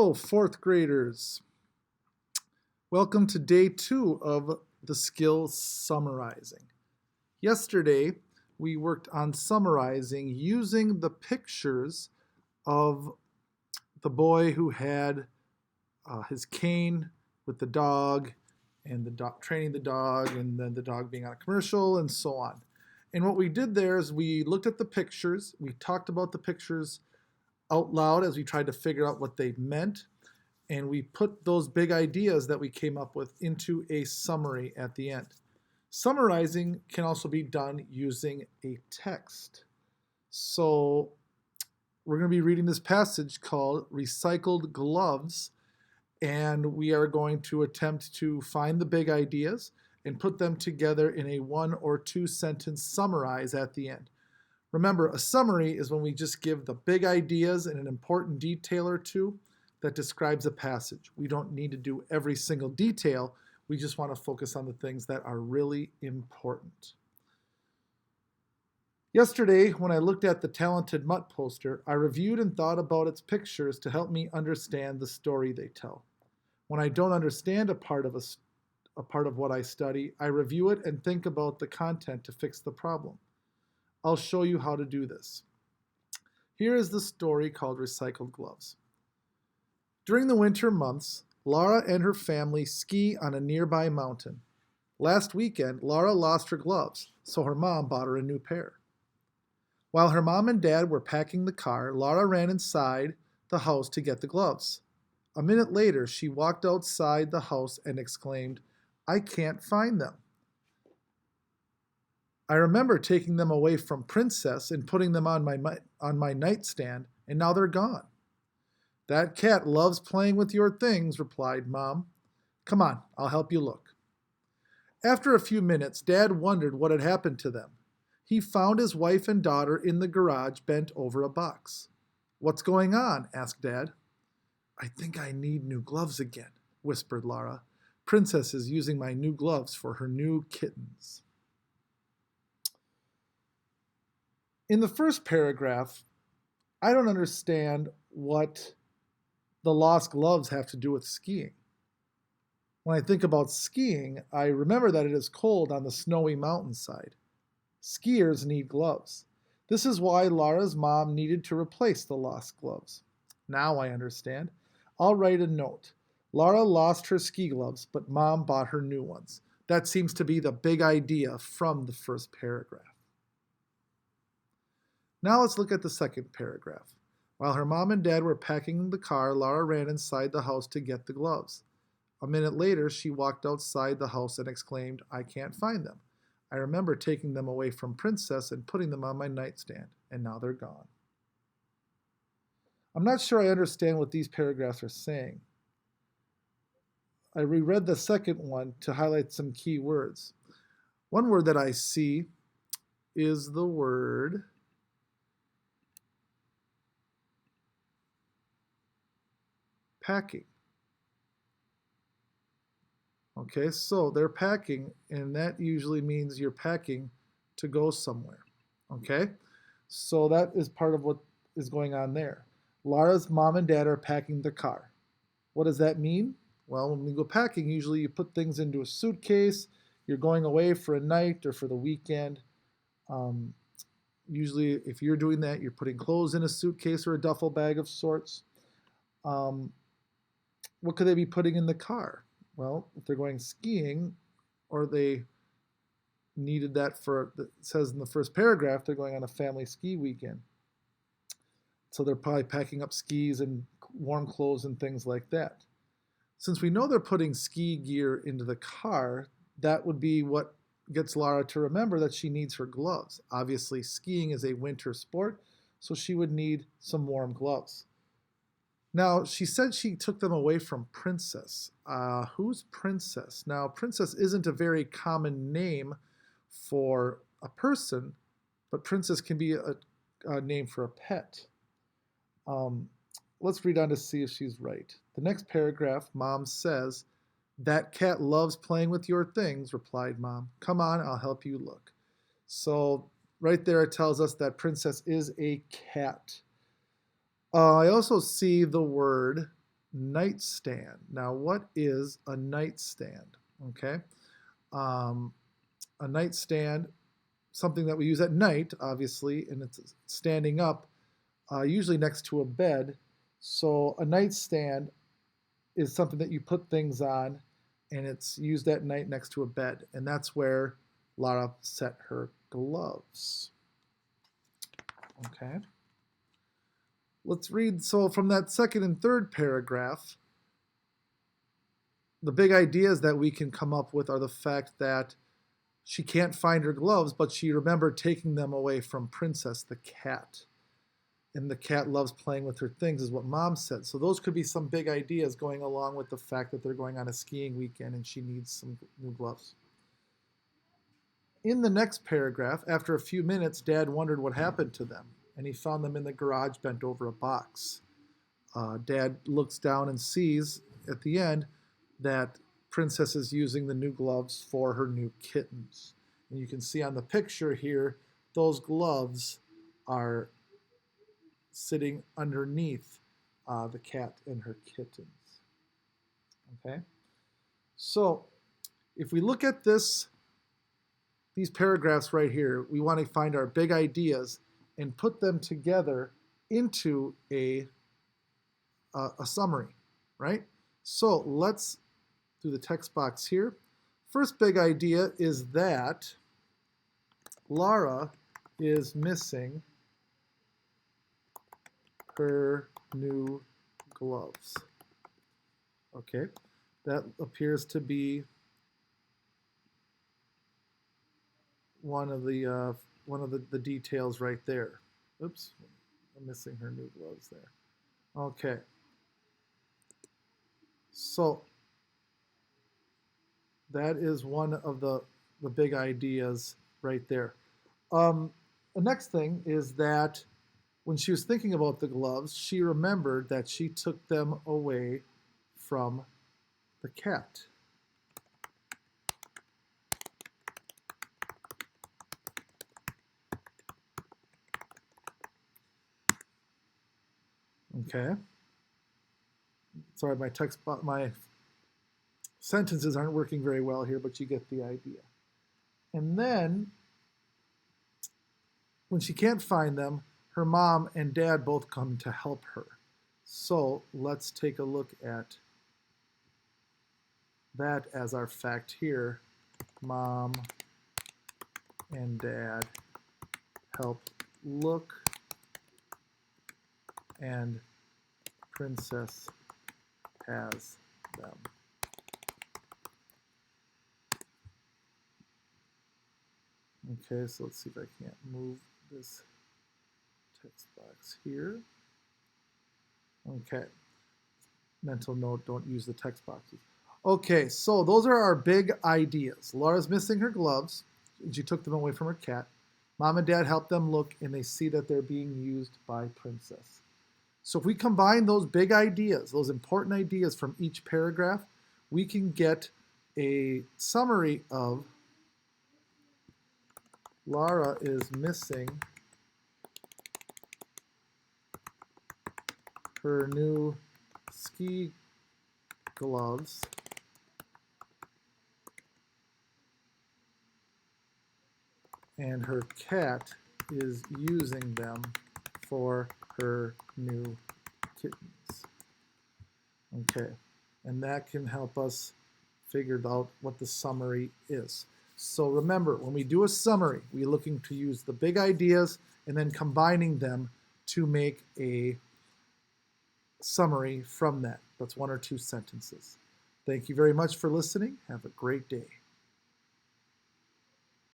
Hello, fourth graders. Welcome to day 2 of the skill summarizing. Yesterday, we worked on summarizing using the pictures of the boy who had his cane with the dog and the dog training the dog and then the dog being on a commercial and so on. And what we did there is we looked at the pictures, we talked about the pictures out loud as we tried to figure out what they meant, and we put those big ideas that we came up with into a summary at the end. Summarizing can also be done using a text. So we're going to be reading this passage called Recycled Gloves, and we are going to attempt to find the big ideas and put them together in a 1 or 2 sentence summarize at the end. Remember, a summary is when we just give the big ideas and an important detail or two that describes a passage. We don't need to do every single detail. We just want to focus on the things that are really important. Yesterday, when I looked at the Talented Mutt poster, I reviewed and thought about its pictures to help me understand the story they tell. When I don't understand a part of what I study, I review it and think about the content to fix the problem. I'll show you how to do this. Here is the story called Recycled Gloves. During the winter months, Laura and her family ski on a nearby mountain. Last weekend, Laura lost her gloves, so her mom bought her a new pair. While her mom and dad were packing the car, Laura ran inside the house to get the gloves. A minute later, she walked outside the house and exclaimed, "I can't find them. I remember taking them away from Princess and putting them on my nightstand, and now they're gone." "That cat loves playing with your things," replied Mom. "Come on, I'll help you look." After a few minutes, Dad wondered what had happened to them. He found his wife and daughter in the garage bent over a box. "What's going on?" asked Dad. "I think I need new gloves again," whispered Laura. "Princess is using my new gloves for her new kittens." In the first paragraph, I don't understand what the lost gloves have to do with skiing. When I think about skiing, I remember that it is cold on the snowy mountainside. Skiers need gloves. This is why Laura's mom needed to replace the lost gloves. Now I understand. I'll write a note. Laura lost her ski gloves, but Mom bought her new ones. That seems to be the big idea from the first paragraph. Now let's look at the second paragraph. While her mom and dad were packing the car, Laura ran inside the house to get the gloves. A minute later, she walked outside the house and exclaimed, "I can't find them. I remember taking them away from Princess and putting them on my nightstand, and now they're gone." I'm not sure I understand what these paragraphs are saying. I reread the second one to highlight some key words. One word that I see is the word packing. Okay, so they're packing, and that usually means you're packing to go somewhere. Okay, so that is part of what is going on there. Laura's mom and dad are packing the car. What does that mean? Well, when we go packing, usually you put things into a suitcase. You're going away for a night or for the weekend. Usually, if you're doing that, you're putting clothes in a suitcase or a duffel bag of sorts. What could they be putting in the car? Well, if they're going skiing, or they needed that for, it says in the first paragraph, they're going on a family ski weekend. So they're probably packing up skis and warm clothes and things like that. Since we know they're putting ski gear into the car, that would be what gets Laura to remember that she needs her gloves. Obviously, skiing is a winter sport, so she would need some warm gloves. Now, she said she took them away from Princess. Who's Princess? Now, Princess isn't a very common name for a person, but Princess can be a name for a pet. Let's read on to see if she's right. The next paragraph, Mom says, "That cat loves playing with your things," replied Mom. "Come on, I'll help you look." So right there it tells us that Princess is a cat. I also see the word nightstand. Now, what is a nightstand? Okay. Um, a nightstand, something that we use at night, obviously, and it's standing up, usually next to a bed. So a nightstand is something that you put things on, and it's used at night next to a bed. And that's where Lara set her gloves. Okay. Let's read. So from that second and third paragraph, the big ideas that we can come up with are the fact that she can't find her gloves, but she remembered taking them away from Princess the cat. And the cat loves playing with her things, is what Mom said. So those could be some big ideas going along with the fact that they're going on a skiing weekend and she needs some new gloves. In the next paragraph, after a few minutes, Dad wondered what happened to them, and he found them in the garage bent over a box. Dad looks down and sees at the end that Princess is using the new gloves for her new kittens. And you can see on the picture here, those gloves are sitting underneath the cat and her kittens. Okay? So if we look at these paragraphs right here, we want to find our big ideas and put them together into a summary, right? So let's do the text box here. First big idea is that Lara is missing her new gloves. Okay, that appears to be one of the details right there. Oops, I'm missing her new gloves there. Okay, so that is one of the big ideas right there. The next thing is that when she was thinking about the gloves, she remembered that she took them away from the cat. Okay. Sorry, my sentences aren't working very well here, but you get the idea. And then, when she can't find them, her mom and dad both come to help her. So let's take a look at that as our fact here. Mom and dad help look, and Princess has them. Okay, so let's see if I can't move this text box here. Okay, mental note, don't use the text boxes. Okay, so those are our big ideas. Lara's missing her gloves, and she took them away from her cat. Mom and Dad help them look, and they see that they're being used by Princess. So if we combine those big ideas, those important ideas from each paragraph, we can get a summary of Lara is missing her new ski gloves and her cat is using them for her new kittens. Okay, and that can help us figure out what the summary is. So remember, when we do a summary, we're looking to use the big ideas and then combining them to make a summary from that. That's one or two sentences. Thank you very much for listening. Have a great day.